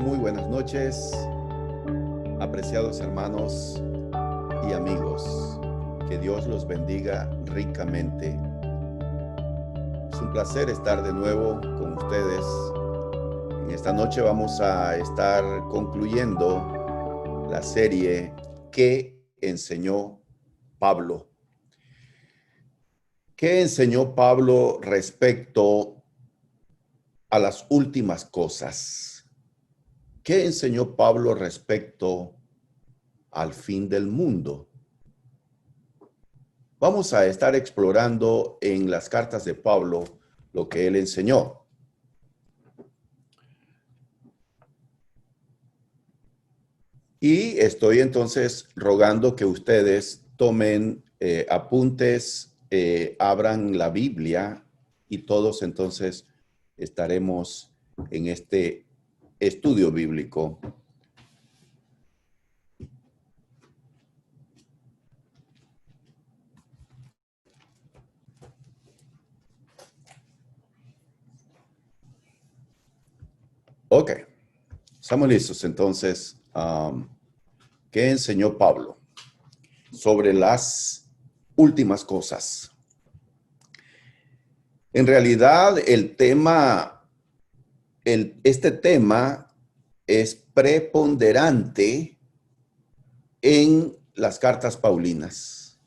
Muy buenas noches, apreciados hermanos y amigos. Que Dios los bendiga ricamente. Es un placer estar de nuevo con ustedes. En esta noche vamos a estar concluyendo la serie ¿Qué enseñó Pablo? ¿Qué enseñó Pablo respecto a las últimas cosas? ¿Qué enseñó Pablo respecto al fin del mundo? Vamos a estar explorando en las cartas de Pablo lo que él enseñó. Y estoy entonces rogando que ustedes tomen apuntes, abran la Biblia y todos entonces estaremos en este estudio bíblico. Ok, estamos listos entonces. ¿Qué enseñó Pablo sobre las últimas cosas? En realidad, este tema es preponderante en las cartas paulinas,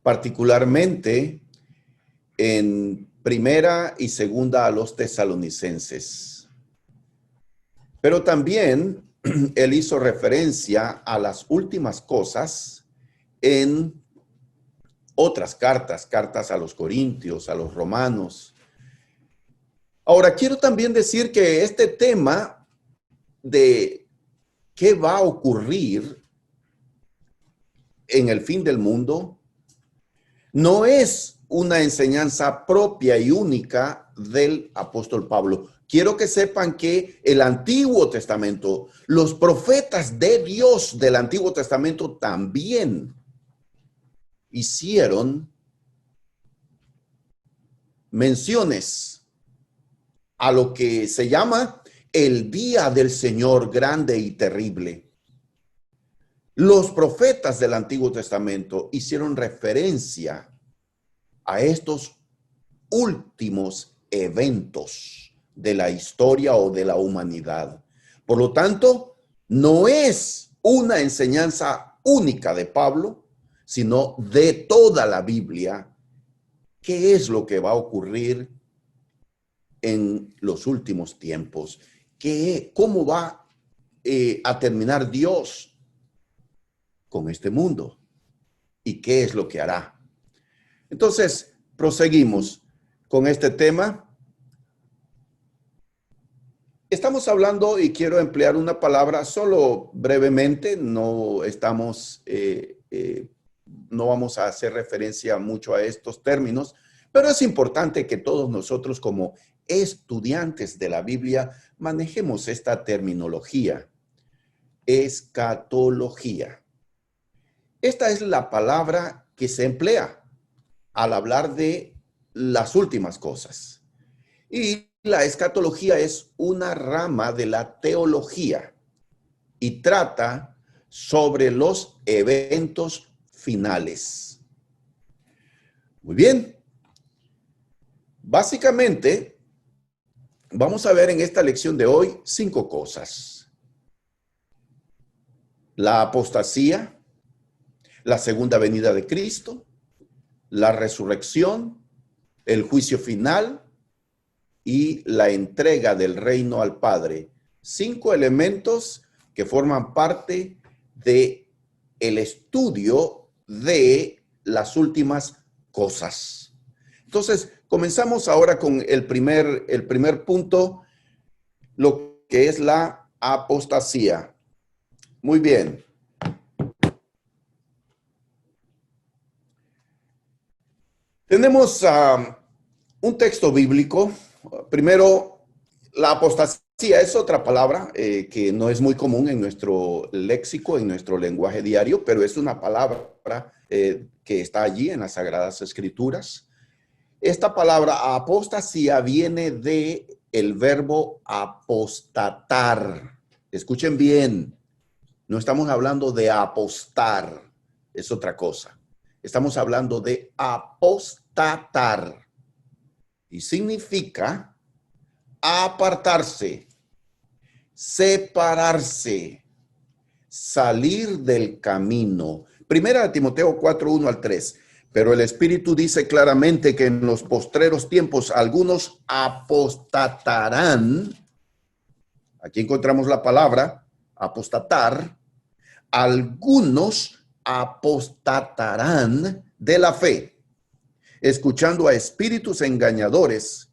particularmente en primera y segunda a los tesalonicenses. Pero también él hizo referencia a las últimas cosas en otras cartas a los corintios, a los romanos. Ahora, quiero también decir que este tema de qué va a ocurrir en el fin del mundo no es una enseñanza propia y única del apóstol Pablo. Quiero que sepan que el Antiguo Testamento, los profetas de Dios del Antiguo Testamento también hicieron menciones a lo que se llama el día del Señor grande y terrible. Los profetas del Antiguo Testamento hicieron referencia a estos últimos eventos de la historia o de la humanidad. Por lo tanto, no es una enseñanza única de Pablo, sino de toda la Biblia. ¿Qué es lo que va a ocurrir en los últimos tiempos? ¿Cómo va a terminar Dios con este mundo? ¿Y qué es lo que hará? Entonces, proseguimos con este tema. Estamos hablando, y quiero emplear una palabra solo brevemente, no vamos a hacer referencia mucho a estos términos, pero es importante que todos nosotros como estudiantes de la Biblia manejemos esta terminología, escatología. Esta es la palabra que se emplea al hablar de las últimas cosas. Y la escatología es una rama de la teología y trata sobre los eventos finales. Muy bien. Básicamente, vamos a ver en esta lección de hoy 5 cosas. La apostasía, la segunda venida de Cristo, la resurrección, el juicio final y la entrega del reino al Padre. 5 elementos que forman parte de el estudio de las últimas cosas. Entonces, comenzamos ahora con el primer punto, lo que es la apostasía. Muy bien. Tenemos un texto bíblico. Primero, la apostasía es otra palabra que no es muy común en nuestro léxico, en nuestro lenguaje diario, pero es una palabra que está allí en las Sagradas Escrituras. Esta palabra apostasía viene de el verbo apostatar. Escuchen bien, no estamos hablando de apostar, es otra cosa. Estamos hablando de apostatar y significa apartarse, separarse, salir del camino. Primera de Timoteo 4, 1 al 3. Pero el Espíritu dice claramente que en los postreros tiempos algunos apostatarán. Aquí encontramos la palabra apostatar. Algunos apostatarán de la fe, escuchando a espíritus engañadores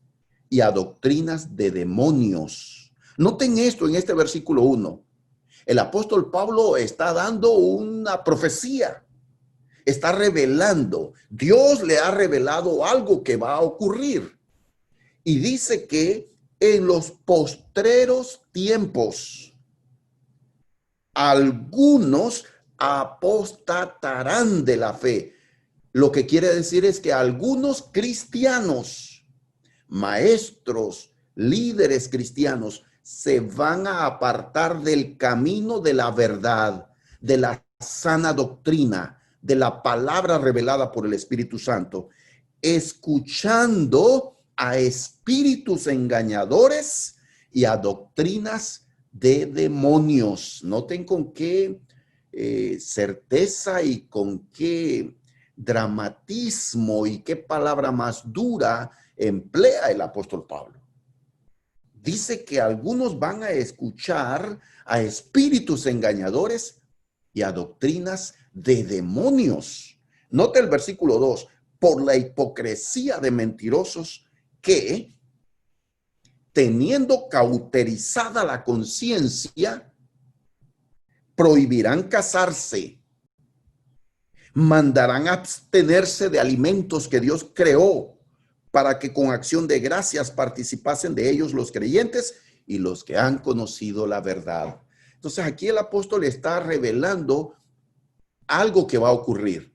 y a doctrinas de demonios. Noten esto en este versículo 1. El apóstol Pablo está dando una profecía. Está revelando. Dios le ha revelado algo que va a ocurrir. Y dice que en los postreros tiempos, algunos apostatarán de la fe. Lo que quiere decir es que algunos cristianos, maestros, líderes cristianos, se van a apartar del camino de la verdad, de la sana doctrina, de la palabra revelada por el Espíritu Santo, escuchando a espíritus engañadores y a doctrinas de demonios. Noten con qué certeza y con qué dramatismo y qué palabra más dura emplea el apóstol Pablo. Dice que algunos van a escuchar a espíritus engañadores y a doctrinas de demonios. Note el versículo 2, por la hipocresía de mentirosos que, teniendo cauterizada la conciencia, prohibirán casarse, mandarán abstenerse de alimentos que Dios creó para que con acción de gracias participasen de ellos los creyentes y los que han conocido la verdad. Entonces aquí el apóstol está revelando algo que va a ocurrir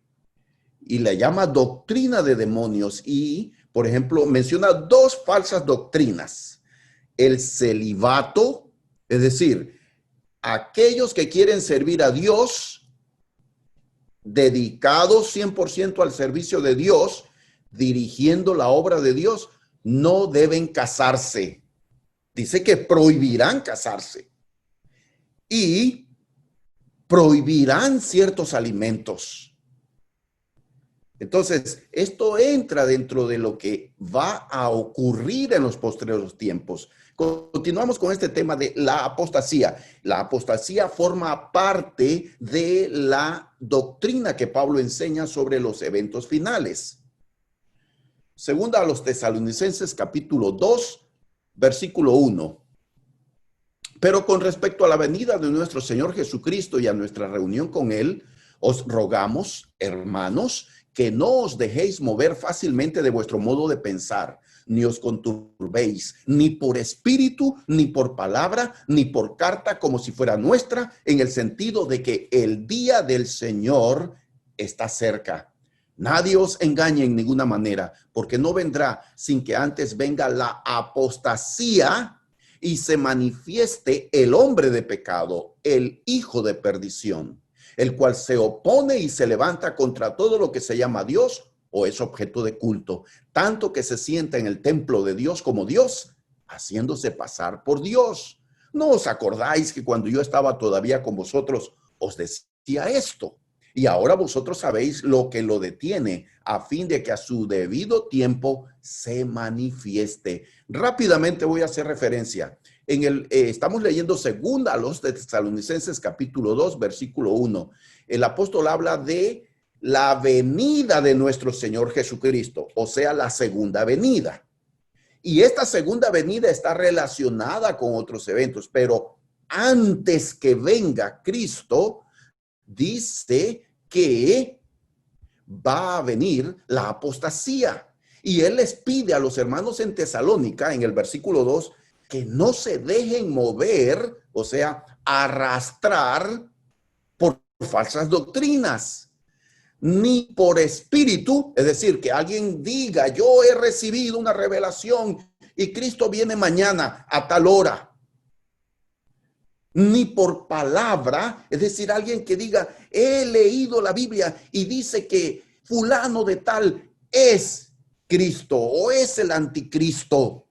y le llama doctrina de demonios y, por ejemplo, menciona dos falsas doctrinas. El celibato, es decir, aquellos que quieren servir a Dios, dedicados 100% al servicio de Dios, dirigiendo la obra de Dios, no deben casarse. Dice que prohibirán casarse y prohibirán ciertos alimentos. Entonces, esto entra dentro de lo que va a ocurrir en los postreros tiempos. Continuamos con este tema de la apostasía. La apostasía forma parte de la doctrina que Pablo enseña sobre los eventos finales. Segunda a los Tesalonicenses, capítulo 2, versículo 1. Pero con respecto a la venida de nuestro Señor Jesucristo y a nuestra reunión con Él, os rogamos, hermanos, que no os dejéis mover fácilmente de vuestro modo de pensar, ni os conturbéis, ni por espíritu, ni por palabra, ni por carta como si fuera nuestra, en el sentido de que el día del Señor está cerca. Nadie os engañe en ninguna manera, porque no vendrá sin que antes venga la apostasía y se manifieste el hombre de pecado, el hijo de perdición, el cual se opone y se levanta contra todo lo que se llama Dios o es objeto de culto, tanto que se sienta en el templo de Dios como Dios, haciéndose pasar por Dios. ¿No os acordáis que cuando yo estaba todavía con vosotros os decía esto? Y ahora vosotros sabéis lo que lo detiene, a fin de que a su debido tiempo se manifieste. Rápidamente voy a hacer referencia. Estamos leyendo segunda a los Tesalonicenses, capítulo 2, versículo 1. El apóstol habla de la venida de nuestro Señor Jesucristo, o sea, la segunda venida. Y esta segunda venida está relacionada con otros eventos, pero antes que venga Cristo, dice que va a venir la apostasía. Y él les pide a los hermanos en Tesalónica, en el versículo 2, que no se dejen mover, o sea, arrastrar por falsas doctrinas, ni por espíritu, es decir, que alguien diga, yo he recibido una revelación y Cristo viene mañana a tal hora. Ni por palabra, es decir, alguien que diga, he leído la Biblia y dice que fulano de tal es Cristo o es el anticristo.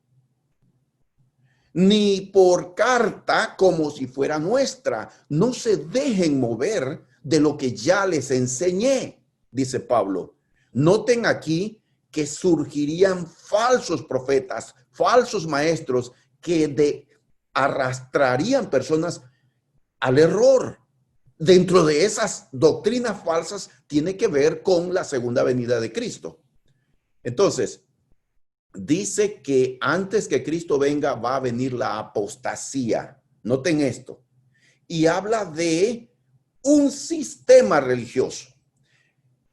Ni por carta como si fuera nuestra. No se dejen mover de lo que ya les enseñé, dice Pablo. Noten aquí que surgirían falsos profetas, falsos maestros que arrastrarían personas al error. Dentro de esas doctrinas falsas tiene que ver con la segunda venida de Cristo. Entonces, dice que antes que Cristo venga va a venir la apostasía. Noten esto. Y habla de un sistema religioso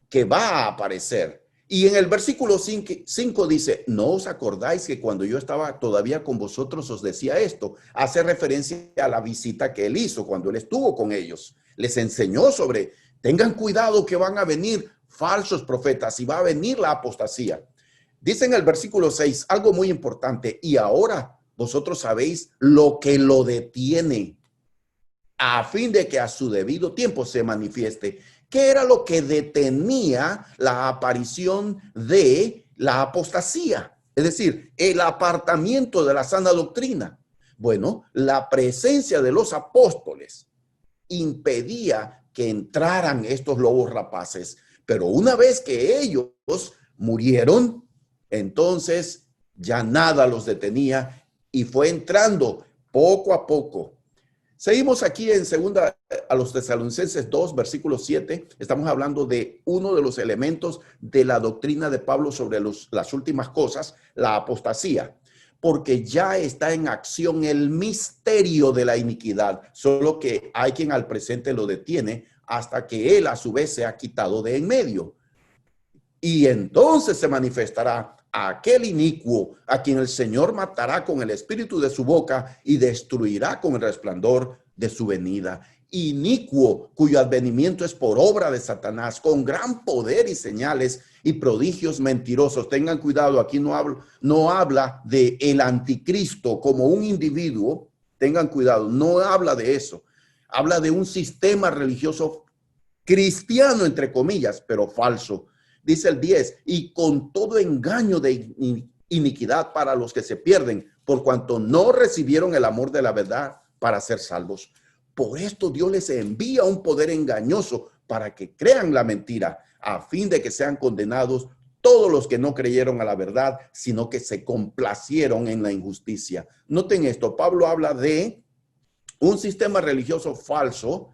que va a aparecer. Y en el versículo 5 dice, ¿no os acordáis que cuando yo estaba todavía con vosotros os decía esto? Hace referencia a la visita que él hizo cuando él estuvo con ellos. Les enseñó sobre, tengan cuidado que van a venir falsos profetas y va a venir la apostasía. Dice en el versículo 6 algo muy importante, y ahora vosotros sabéis lo que lo detiene, a fin de que a su debido tiempo se manifieste. ¿Qué era lo que detenía la aparición de la apostasía? Es decir, el apartamiento de la sana doctrina. Bueno, la presencia de los apóstoles impedía que entraran estos lobos rapaces, pero una vez que ellos murieron, entonces ya nada los detenía y fue entrando poco a poco. Seguimos aquí en segunda a los Tesalonicenses 2, versículo 7. Estamos hablando de uno de los elementos de la doctrina de Pablo sobre las últimas cosas, la apostasía, porque ya está en acción el misterio de la iniquidad, solo que hay quien al presente lo detiene hasta que él a su vez se ha quitado de en medio. Y entonces se manifestará aquel inicuo a quien el Señor matará con el espíritu de su boca y destruirá con el resplandor de su venida. Inicuo, cuyo advenimiento es por obra de Satanás, con gran poder y señales y prodigios mentirosos. Tengan cuidado, aquí no habla de el anticristo como un individuo. Tengan cuidado, no habla de eso. Habla de un sistema religioso cristiano, entre comillas, pero falso. Dice el 10, y con todo engaño de iniquidad para los que se pierden, por cuanto no recibieron el amor de la verdad para ser salvos. Por esto Dios les envía un poder engañoso para que crean la mentira, a fin de que sean condenados todos los que no creyeron a la verdad, sino que se complacieron en la injusticia. Noten esto, Pablo habla de un sistema religioso falso,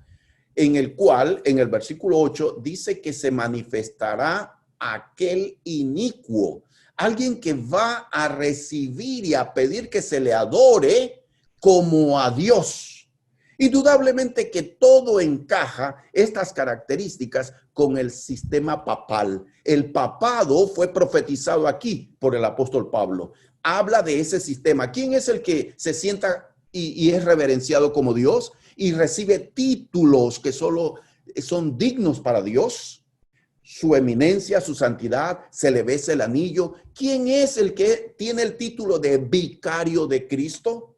en el cual, en el versículo 8, dice que se manifestará aquel inicuo, alguien que va a recibir y a pedir que se le adore como a Dios. Indudablemente que todo encaja estas características con el sistema papal. El papado fue profetizado aquí por el apóstol Pablo. Habla de ese sistema. ¿Quién es el que se sienta y es reverenciado como Dios y recibe títulos que solo son dignos para Dios? Su eminencia, su santidad, se le besa el anillo. ¿Quién es el que tiene el título de vicario de Cristo?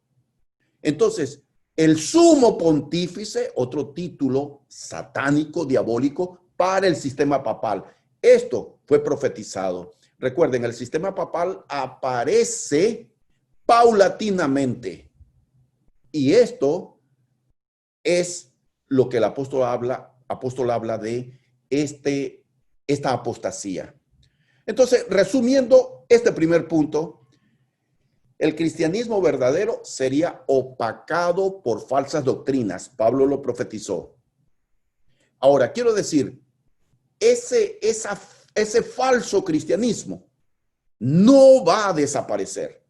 Entonces, el sumo pontífice, otro título satánico, diabólico, para el sistema papal. Esto fue profetizado. Recuerden, el sistema papal aparece paulatinamente. Y esto es lo que el apóstol habla de esta apostasía. Entonces, resumiendo este primer punto, el cristianismo verdadero sería opacado por falsas doctrinas. Pablo lo profetizó. Ahora, quiero decir, ese falso cristianismo no va a desaparecer.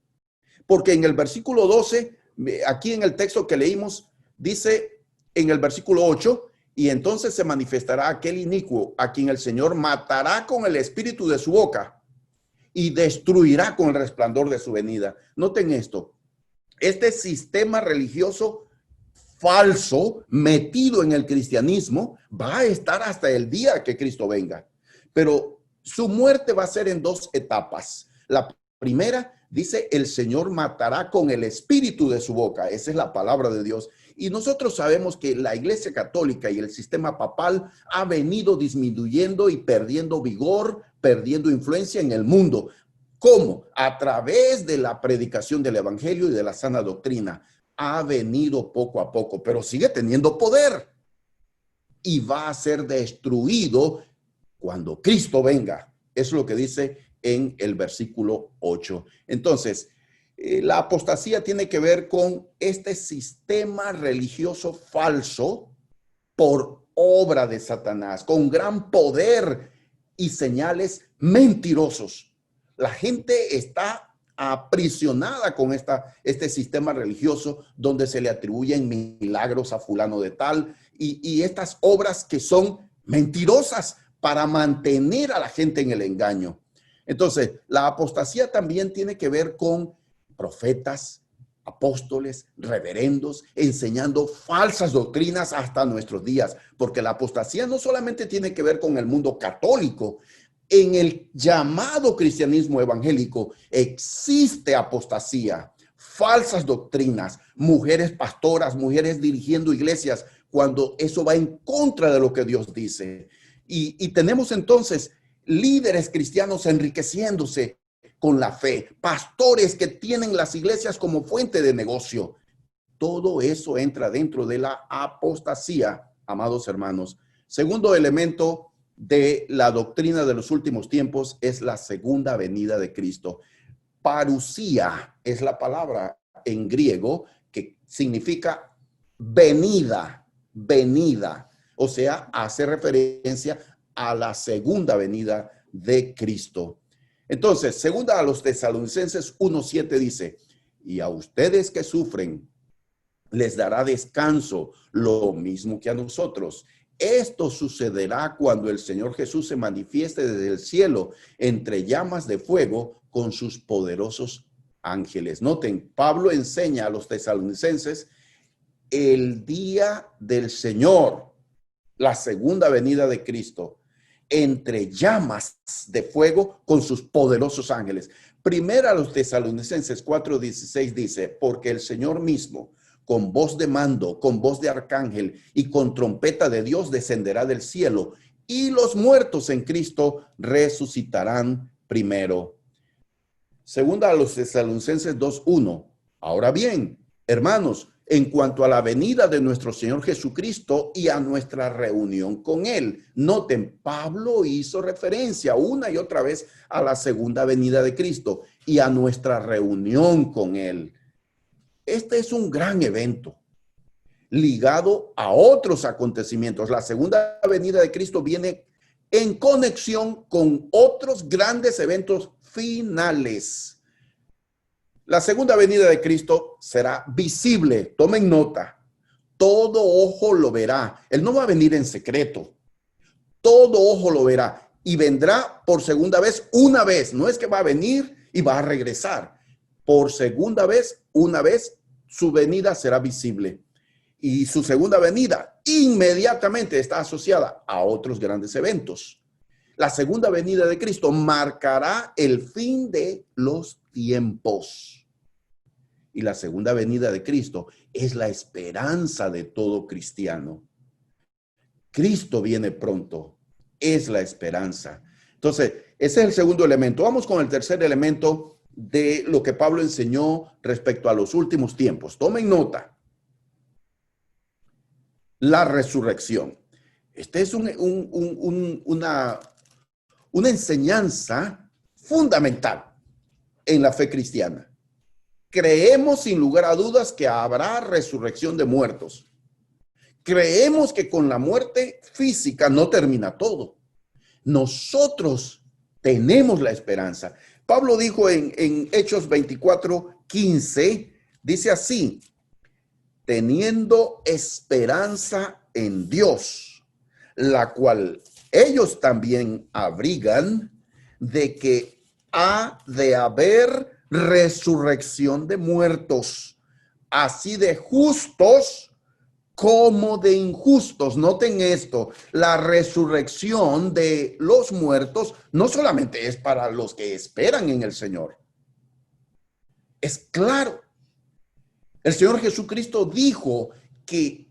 Porque en el versículo 12, aquí en el texto que leímos, dice en el versículo 8, y entonces se manifestará aquel inicuo a quien el Señor matará con el espíritu de su boca y destruirá con el resplandor de su venida. Noten esto, este sistema religioso falso metido en el cristianismo va a estar hasta el día que Cristo venga, pero su muerte va a ser en dos etapas. La primera Dice, el Señor matará con el espíritu de su boca. Esa es la palabra de Dios. Y nosotros sabemos que la Iglesia Católica y el sistema papal ha venido disminuyendo y perdiendo vigor, perdiendo influencia en el mundo. ¿Cómo? A través de la predicación del Evangelio y de la sana doctrina. Ha venido poco a poco, pero sigue teniendo poder y va a ser destruido cuando Cristo venga. Es lo que dice en el versículo 8. Entonces, la apostasía tiene que ver con este sistema religioso falso por obra de Satanás, con gran poder y señales mentirosos. La gente está aprisionada con este sistema religioso donde se le atribuyen milagros a fulano de tal y estas obras que son mentirosas para mantener a la gente en el engaño. Entonces, la apostasía también tiene que ver con profetas, apóstoles, reverendos, enseñando falsas doctrinas hasta nuestros días, porque la apostasía no solamente tiene que ver con el mundo católico. En el llamado cristianismo evangélico existe apostasía, falsas doctrinas, mujeres pastoras, mujeres dirigiendo iglesias, cuando eso va en contra de lo que Dios dice. Y tenemos entonces líderes cristianos enriqueciéndose con la fe, pastores que tienen las iglesias como fuente de negocio. Todo eso entra dentro de la apostasía, amados hermanos. Segundo elemento de la doctrina de los últimos tiempos es la segunda venida de Cristo. Parusía es la palabra en griego que significa venida, venida. O sea, hace referencia a la segunda venida de Cristo. Entonces, segunda a los Tesalonicenses 1:7 dice, y a ustedes que sufren, les dará descanso, lo mismo que a nosotros. Esto sucederá cuando el Señor Jesús se manifieste desde el cielo entre llamas de fuego con sus poderosos ángeles. Noten, Pablo enseña a los tesalonicenses el día del Señor, la segunda venida de Cristo, entre llamas de fuego con sus poderosos ángeles. Primero a los Tesalonicenses 4:16 dice, porque el Señor mismo, con voz de mando, con voz de arcángel y con trompeta de Dios descenderá del cielo y los muertos en Cristo resucitarán primero. Segunda a los Tesalonicenses 2:1. Ahora bien, hermanos, en cuanto a la venida de nuestro Señor Jesucristo y a nuestra reunión con Él. Noten, Pablo hizo referencia una y otra vez a la segunda venida de Cristo y a nuestra reunión con Él. Este es un gran evento ligado a otros acontecimientos. La segunda venida de Cristo viene en conexión con otros grandes eventos finales. La segunda venida de Cristo será visible. Tomen nota. Todo ojo lo verá. Él no va a venir en secreto. Todo ojo lo verá. Y vendrá por segunda vez, una vez. No es que va a venir y va a regresar. Por segunda vez, una vez, su venida será visible. Y su segunda venida inmediatamente está asociada a otros grandes eventos. La segunda venida de Cristo marcará el fin de los tiempos. Y la segunda venida de Cristo es la esperanza de todo cristiano. Cristo viene pronto, es la esperanza. Entonces, ese es el segundo elemento. Vamos con el tercer elemento de lo que Pablo enseñó respecto a los últimos tiempos. Tomen nota. La resurrección. Esta es una enseñanza fundamental en la fe cristiana. Creemos sin lugar a dudas que habrá resurrección de muertos. Creemos que con la muerte física no termina todo. Nosotros tenemos la esperanza. Pablo dijo en Hechos 24:15, dice así, teniendo esperanza en Dios, la cual ellos también abrigan de que ha de haber resurrección de muertos, así de justos como de injustos. Noten esto, la resurrección de los muertos no solamente es para los que esperan en el Señor. Es claro. El Señor Jesucristo dijo que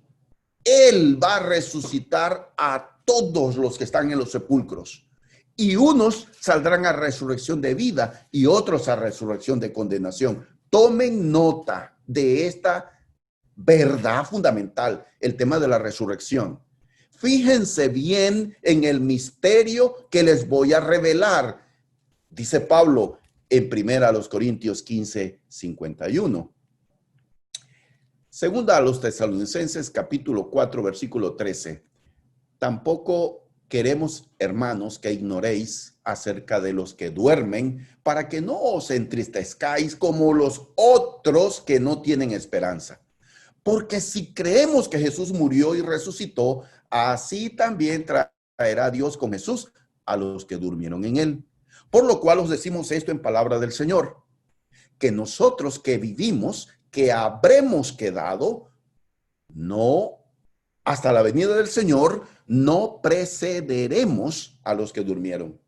Él va a resucitar a todos los que están en los sepulcros. Y unos saldrán a resurrección de vida y otros a resurrección de condenación. Tomen nota de esta verdad fundamental, el tema de la resurrección. Fíjense bien en el misterio que les voy a revelar, dice Pablo en 1 Corintios 15:51. Segunda a los Tesalonicenses, capítulo 4, versículo 13. Tampoco queremos, hermanos, que ignoréis acerca de los que duermen, para que no os entristezcáis como los otros que no tienen esperanza. Porque si creemos que Jesús murió y resucitó, así también traerá Dios con Jesús a los que durmieron en él. Por lo cual os decimos esto en palabra del Señor, que nosotros que vivimos, que habremos quedado, no hasta la venida del Señor, no precederemos a los que durmieron.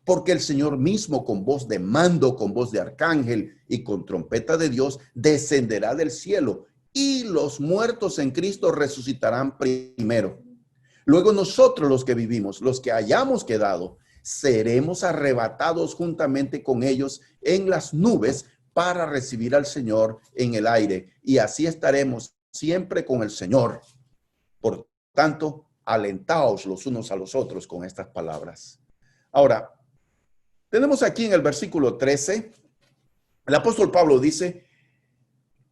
Porque el Señor mismo, con voz de mando, con voz de arcángel y con trompeta de Dios, descenderá del cielo, y los muertos en Cristo resucitarán primero. Luego nosotros, los que vivimos, los que hayamos quedado, seremos arrebatados juntamente con ellos en las nubes para recibir al Señor en el aire, y así estaremos siempre con el Señor. Por tanto, alentaos los unos a los otros con estas palabras. Ahora, tenemos aquí en el versículo 13, el apóstol Pablo dice: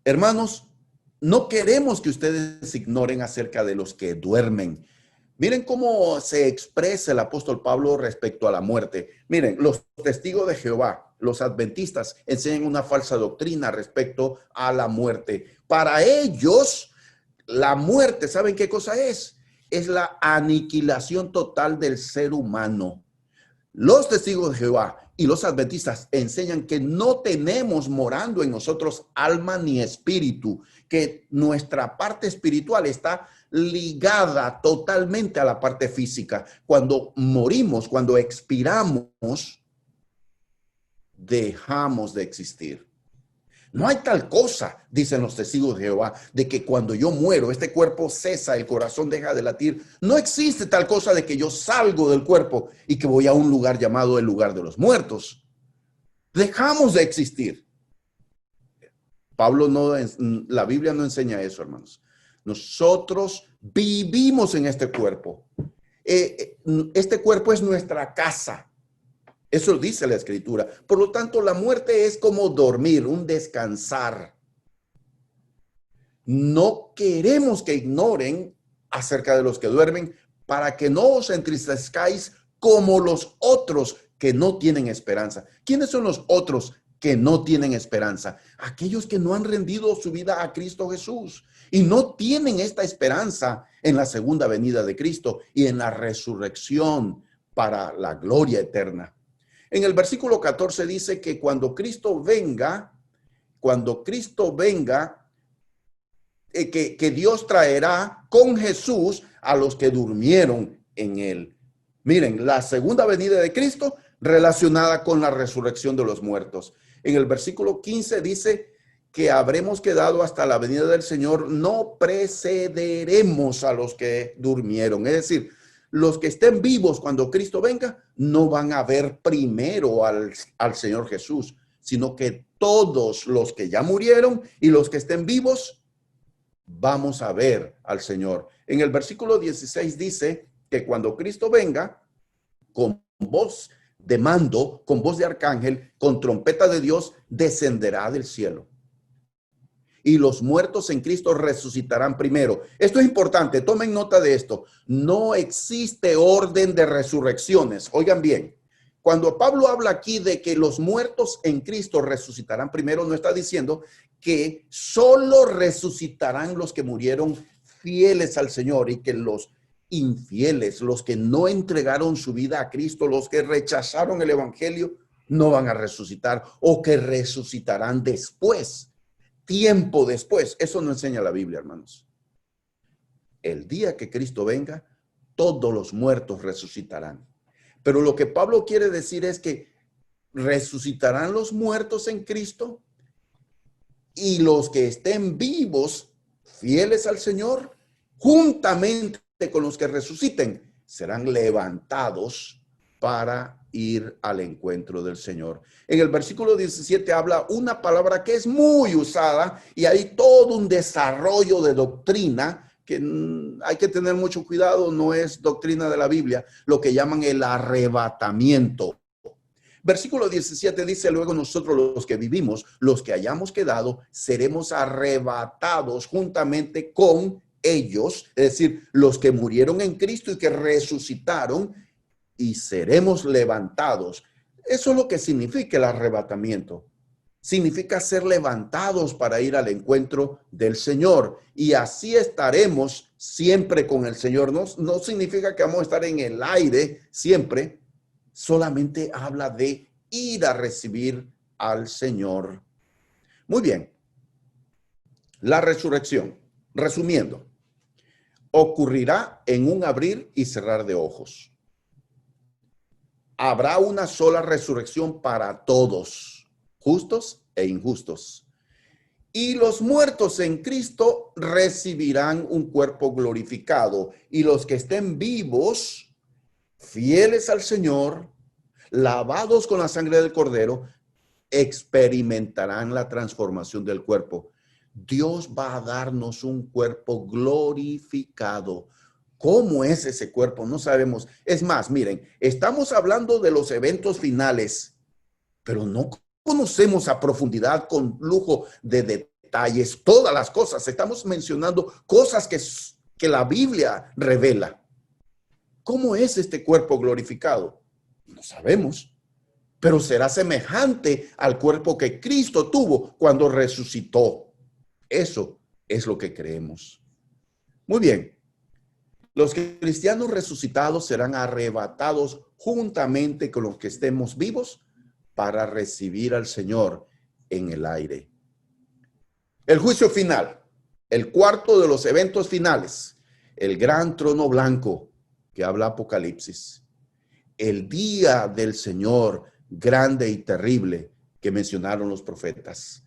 hermanos, no queremos que ustedes ignoren acerca de los que duermen. Miren cómo se expresa el apóstol Pablo respecto a la muerte. Miren, los testigos de Jehová, los adventistas, enseñan una falsa doctrina respecto a la muerte. Para ellos, la muerte, ¿saben qué cosa es? Es la aniquilación total del ser humano. Los testigos de Jehová y los adventistas enseñan que no tenemos morando en nosotros alma ni espíritu, que nuestra parte espiritual está ligada totalmente a la parte física. Cuando morimos, cuando expiramos, dejamos de existir. No hay tal cosa, dicen los testigos de Jehová, de que cuando yo muero, este cuerpo cesa, el corazón deja de latir. No existe tal cosa de que yo salgo del cuerpo y que voy a un lugar llamado el lugar de los muertos. Dejamos de existir. La Biblia no enseña eso, hermanos. Nosotros vivimos en este cuerpo. Este cuerpo es nuestra casa. Eso dice la Escritura. Por lo tanto, la muerte es como dormir, un descansar. No queremos que ignoren acerca de los que duermen, para que no os entristezcáis como los otros que no tienen esperanza. ¿Quiénes son los otros que no tienen esperanza? Aquellos que no han rendido su vida a Cristo Jesús y no tienen esta esperanza en la segunda venida de Cristo y en la resurrección para la gloria eterna. En el versículo 14 dice que cuando Cristo venga, que Dios traerá con Jesús a los que durmieron en él. Miren, la segunda venida de Cristo relacionada con la resurrección de los muertos. En el versículo 15 dice que habremos quedado hasta la venida del Señor, no precederemos a los que durmieron. Es decir, los que estén vivos cuando Cristo venga no van a ver primero al Señor Jesús, sino que todos los que ya murieron y los que estén vivos vamos a ver al Señor. En el versículo 16 dice que cuando Cristo venga, con voz de mando, con voz de arcángel, con trompeta de Dios, descenderá del cielo. Y los muertos en Cristo resucitarán primero. Esto es importante, tomen nota de esto. No existe orden de resurrecciones. Oigan bien, cuando Pablo habla aquí de que los muertos en Cristo resucitarán primero, no está diciendo que solo resucitarán los que murieron fieles al Señor y que los infieles, los que no entregaron su vida a Cristo, los que rechazaron el evangelio, no van a resucitar o que resucitarán después. Tiempo después. Eso no enseña la Biblia, hermanos. El día que Cristo venga, todos los muertos resucitarán. Pero lo que Pablo quiere decir es que resucitarán los muertos en Cristo y los que estén vivos, fieles al Señor, juntamente con los que resuciten, serán levantados para ir al encuentro del Señor. En el versículo 17 habla una palabra que es muy usada y hay todo un desarrollo de doctrina que hay que tener mucho cuidado, no es doctrina de la Biblia, lo que llaman el arrebatamiento. Versículo 17 dice, luego nosotros los que vivimos, los que hayamos quedado, seremos arrebatados juntamente con ellos, es decir, los que murieron en Cristo y que resucitaron, y seremos levantados. Eso es lo que significa el arrebatamiento. Significa ser levantados para ir al encuentro del Señor. Y así estaremos siempre con el Señor. No significa que vamos a estar en el aire siempre. Solamente habla de ir a recibir al Señor. Muy bien. La resurrección, resumiendo, ocurrirá en un abrir y cerrar de ojos. Habrá una sola resurrección para todos, justos e injustos. Y los muertos en Cristo recibirán un cuerpo glorificado. Y los que estén vivos, fieles al Señor, lavados con la sangre del Cordero, experimentarán la transformación del cuerpo. Dios va a darnos un cuerpo glorificado. ¿Cómo es ese cuerpo? No sabemos. Es más, miren, estamos hablando de los eventos finales, pero no conocemos a profundidad, con lujo de detalles, todas las cosas. Estamos mencionando cosas que la Biblia revela. ¿Cómo es este cuerpo glorificado? No sabemos, pero será semejante al cuerpo que Cristo tuvo cuando resucitó. Eso es lo que creemos. Muy bien. Los cristianos resucitados serán arrebatados juntamente con los que estemos vivos para recibir al Señor en el aire. El juicio final, el cuarto de los eventos finales, el gran trono blanco que habla Apocalipsis, el día del Señor grande y terrible que mencionaron los profetas.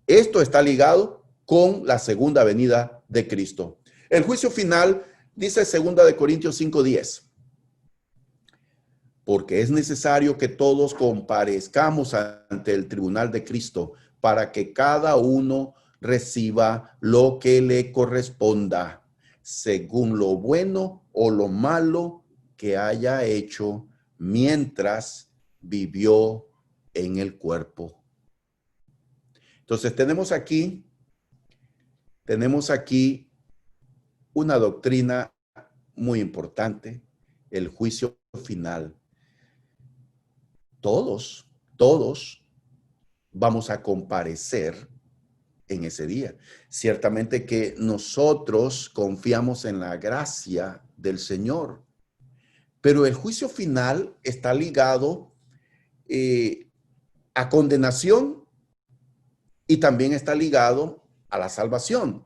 Esto está ligado con la segunda venida de Cristo. El juicio final dice 2 Corintios 5:10, porque es necesario que todos comparezcamos ante el tribunal de Cristo para que cada uno reciba lo que le corresponda, según lo bueno o lo malo que haya hecho mientras vivió en el cuerpo. Entonces tenemos aquí una doctrina muy importante, el juicio final. Todos vamos a comparecer en ese día. Ciertamente que nosotros confiamos en la gracia del Señor, pero el juicio final está ligado a condenación y también está ligado a la salvación.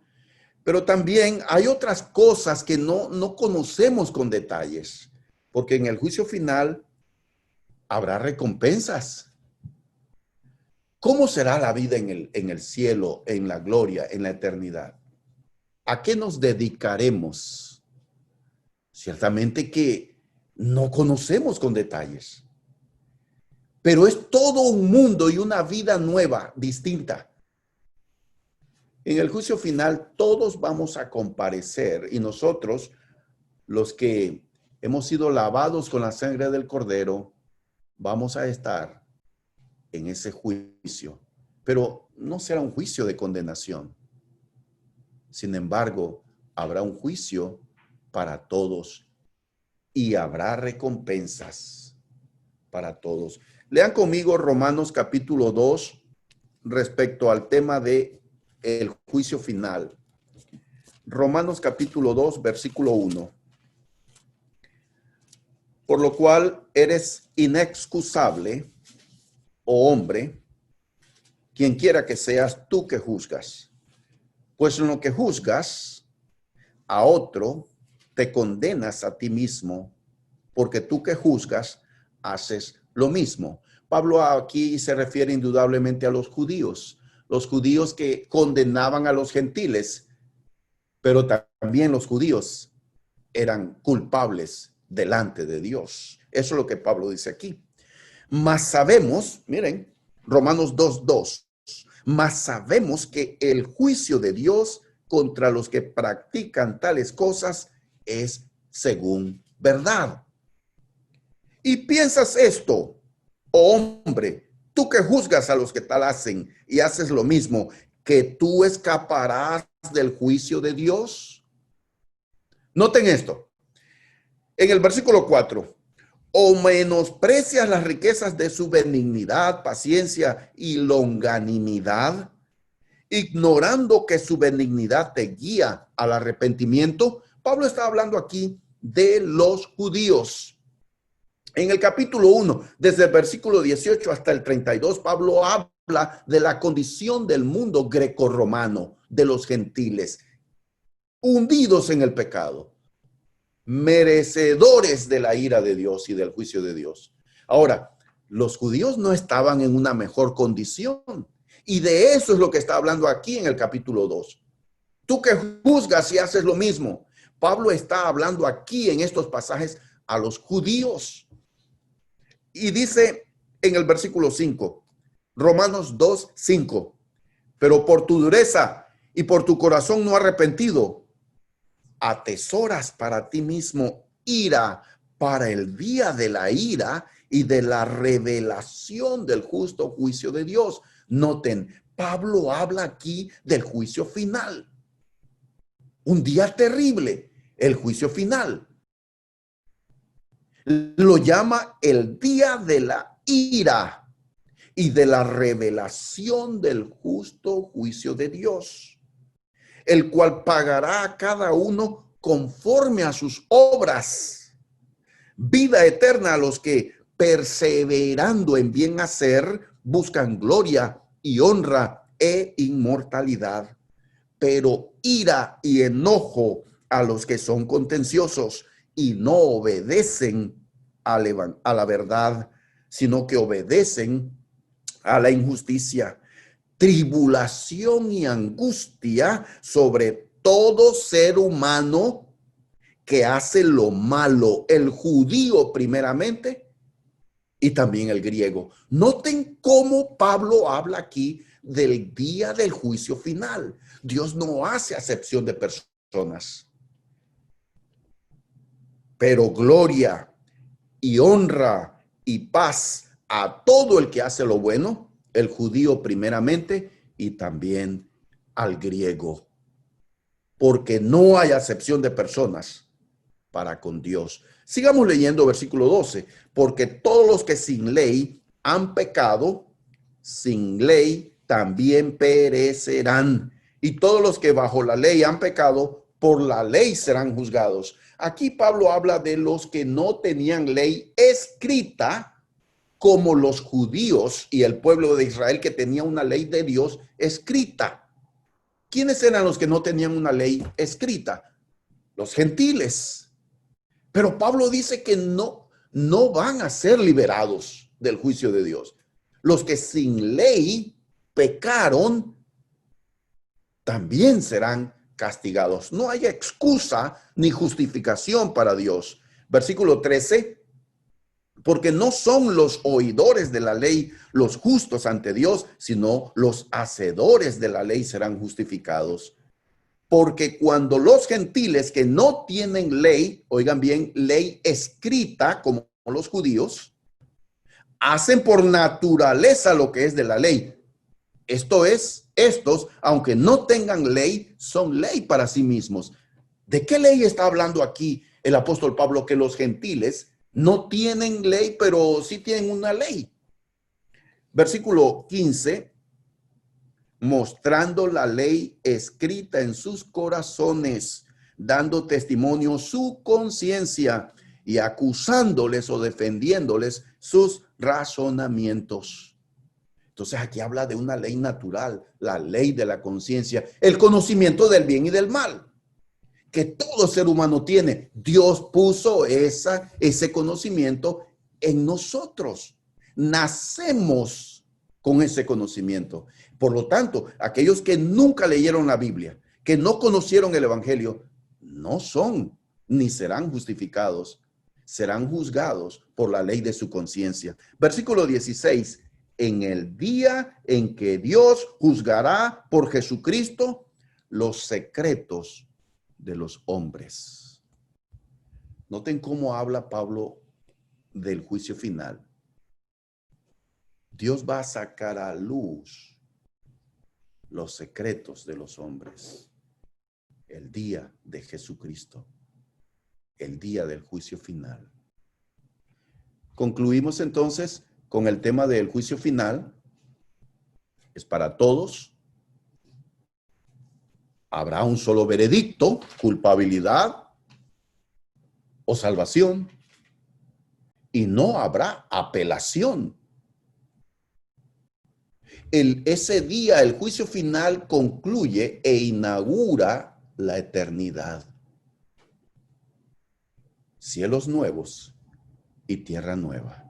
Pero también hay otras cosas que no conocemos con detalles, porque en el juicio final habrá recompensas. ¿Cómo será la vida en el cielo, en la gloria, en la eternidad? ¿A qué nos dedicaremos? Ciertamente que no conocemos con detalles, pero es todo un mundo y una vida nueva, distinta. En el juicio final todos vamos a comparecer y nosotros, los que hemos sido lavados con la sangre del Cordero, vamos a estar en ese juicio. Pero no será un juicio de condenación. Sin embargo, habrá un juicio para todos y habrá recompensas para todos. Lean conmigo Romanos capítulo 2 respecto al tema de el juicio final. Romanos capítulo 2, versículo 1. Por lo cual eres inexcusable, oh hombre, quien quiera que seas tú que juzgas. Pues en lo que juzgas a otro, te condenas a ti mismo, porque tú que juzgas, haces lo mismo. Pablo aquí se refiere indudablemente a los judíos, los judíos que condenaban a los gentiles, pero también los judíos eran culpables delante de Dios. Eso es lo que Pablo dice aquí. Mas sabemos, miren, Romanos 2:2, mas sabemos que el juicio de Dios contra los que practican tales cosas es según verdad. Y piensas esto, oh hombre, tú que juzgas a los que tal hacen y haces lo mismo, que tú escaparás del juicio de Dios. Noten esto, en el versículo 4, o menosprecias las riquezas de su benignidad, paciencia y longanimidad, ignorando que su benignidad te guía al arrepentimiento. Pablo está hablando aquí de los judíos. En el capítulo 1, desde el versículo 18 hasta el 32, Pablo habla de la condición del mundo grecorromano, de los gentiles, hundidos en el pecado, merecedores de la ira de Dios y del juicio de Dios. Ahora, los judíos no estaban en una mejor condición, y de eso es lo que está hablando aquí en el capítulo 2. Tú que juzgas y haces lo mismo. Pablo está hablando aquí en estos pasajes a los judíos. Y dice en el versículo 5, Romanos 2:5, pero por tu dureza y por tu corazón no arrepentido, atesoras para ti mismo ira para el día de la ira y de la revelación del justo juicio de Dios. Noten, Pablo habla aquí del juicio final. Un día terrible, el juicio final. Lo llama el día de la ira y de la revelación del justo juicio de Dios, el cual pagará a cada uno conforme a sus obras. Vida eterna a los que, perseverando en bien hacer, buscan gloria y honra e inmortalidad. Pero ira y enojo a los que son contenciosos y no obedecen a la verdad, sino que obedecen a la injusticia. Tribulación y angustia sobre todo ser humano que hace lo malo, el judío primeramente y también el griego. Noten cómo Pablo habla aquí del día del juicio final. Dios no hace acepción de personas. Pero gloria y honra y paz a todo el que hace lo bueno, el judío primeramente y también al griego. Porque no hay acepción de personas para con Dios. Sigamos leyendo versículo 12. Porque todos los que sin ley han pecado, sin ley también perecerán. Y todos los que bajo la ley han pecado, por la ley serán juzgados. Aquí Pablo habla de los que no tenían ley escrita, como los judíos y el pueblo de Israel que tenía una ley de Dios escrita. ¿Quiénes eran los que no tenían una ley escrita? Los gentiles. Pero Pablo dice que no van a ser liberados del juicio de Dios. Los que sin ley pecaron también serán castigados. No hay excusa ni justificación para Dios. Versículo 13. Porque no son los oidores de la ley los justos ante Dios, sino los hacedores de la ley serán justificados. Porque cuando los gentiles que no tienen ley, oigan bien, ley escrita como los judíos, hacen por naturaleza lo que es de la ley. Esto es, estos, aunque no tengan ley, son ley para sí mismos. ¿De qué ley está hablando aquí el apóstol Pablo? Que los gentiles no tienen ley, pero sí tienen una ley. Versículo 15. Mostrando la ley escrita en sus corazones, dando testimonio su conciencia y acusándoles o defendiéndoles sus razonamientos. Entonces aquí habla de una ley natural, la ley de la conciencia, el conocimiento del bien y del mal, que todo ser humano tiene. Dios puso ese conocimiento en nosotros. Nacemos con ese conocimiento. Por lo tanto, aquellos que nunca leyeron la Biblia, que no conocieron el Evangelio, no son ni serán justificados, serán juzgados por la ley de su conciencia. Versículo 16, en el día en que Dios juzgará por Jesucristo los secretos de los hombres. Noten cómo habla Pablo del juicio final. Dios va a sacar a luz los secretos de los hombres. El día de Jesucristo, el día del juicio final. Concluimos entonces con el tema del juicio final. Es para todos. Habrá un solo veredicto, culpabilidad o salvación, y no habrá apelación. Ese día, el juicio final concluye e inaugura la eternidad. Cielos nuevos y tierra nueva.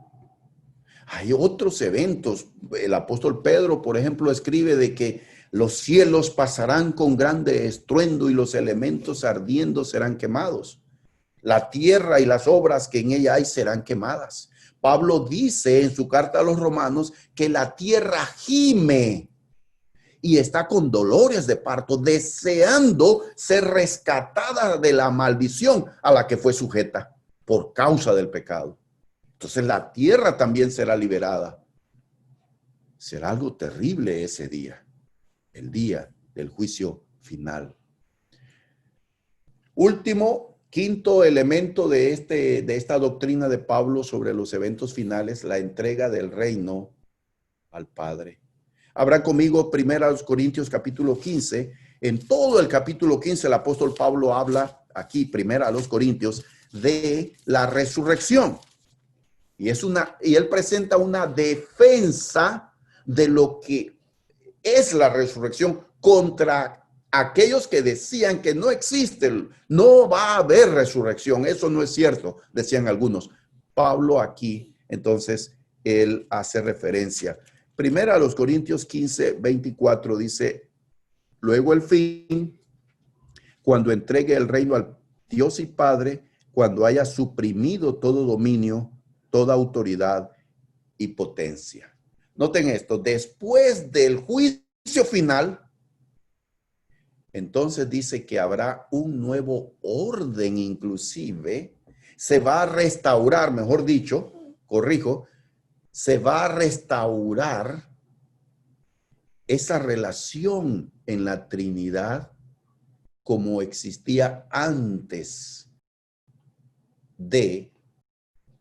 Hay otros eventos. El apóstol Pedro, por ejemplo, escribe de que los cielos pasarán con grande estruendo y los elementos ardiendo serán quemados. La tierra y las obras que en ella hay serán quemadas. Pablo dice en su carta a los romanos que la tierra gime y está con dolores de parto, deseando ser rescatada de la maldición a la que fue sujeta por causa del pecado. Entonces la tierra también será liberada. Será algo terrible ese día, el día del juicio final. Último, quinto elemento de esta doctrina de Pablo sobre los eventos finales, la entrega del reino al Padre. Habrá conmigo 1 Corintios capítulo 15. En todo el capítulo 15 el apóstol Pablo habla aquí, 1 Corintios, de la resurrección. Y él presenta una defensa de lo que es la resurrección contra aquellos que decían que no existe, no va a haber resurrección. Eso no es cierto, decían algunos. Pablo aquí, entonces, él hace referencia. 1 Corintios 15, 24 dice, luego el fin, cuando entregue el reino al Dios y Padre, cuando haya suprimido todo dominio, toda autoridad y potencia. Noten esto, después del juicio final, entonces dice que habrá un nuevo orden, inclusive se va a restaurar, mejor dicho, corrijo, se va a restaurar esa relación en la Trinidad como existía antes de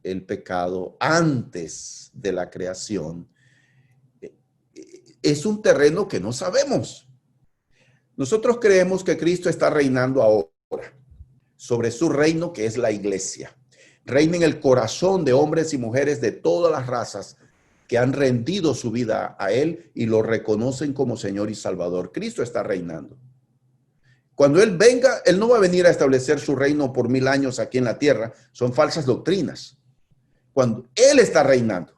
el pecado, antes de la creación. Es un terreno que no sabemos. Nosotros creemos que Cristo está reinando ahora sobre su reino, que es la iglesia. Reina en el corazón de hombres y mujeres de todas las razas que han rendido su vida a Él y lo reconocen como Señor y Salvador. Cristo está reinando. Cuando Él venga, Él no va a venir a establecer su reino por 1000 años aquí en la tierra. Son falsas doctrinas. Cuando Él está reinando.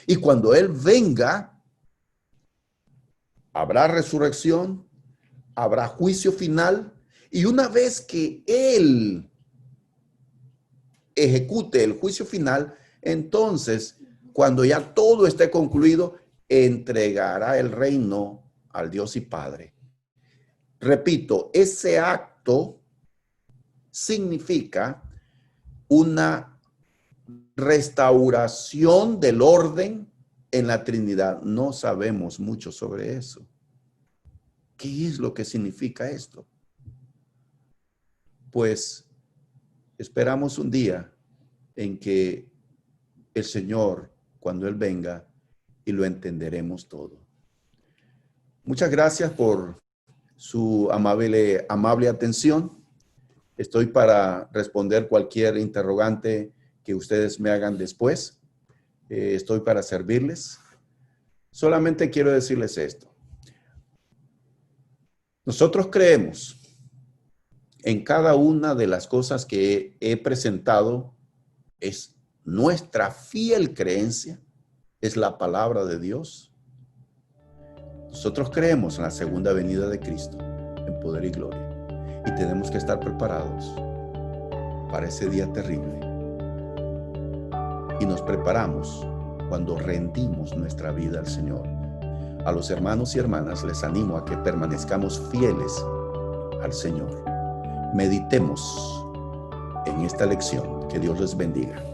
Y cuando Él venga, habrá resurrección, habrá juicio final. Y una vez que Él ejecute el juicio final, entonces, cuando ya todo esté concluido, entregará el reino al Dios y Padre. Repito, ese acto significa una restauración del orden en la Trinidad. No sabemos mucho sobre eso. ¿Qué es lo que significa esto? Pues esperamos un día en que el Señor, cuando Él venga, y lo entenderemos todo. Muchas gracias por su amable atención. Estoy para responder cualquier interrogante que ustedes me hagan después. Estoy para servirles. Solamente quiero decirles esto. Nosotros creemos en cada una de las cosas que he presentado. Es nuestra fiel creencia es la palabra de Dios. Nosotros creemos en la segunda venida de Cristo en poder y gloria, y tenemos que estar preparados para ese día terrible. Y nos preparamos cuando rendimos nuestra vida al Señor. A los hermanos y hermanas les animo a que permanezcamos fieles al Señor. Meditemos en esta lección. Que Dios les bendiga.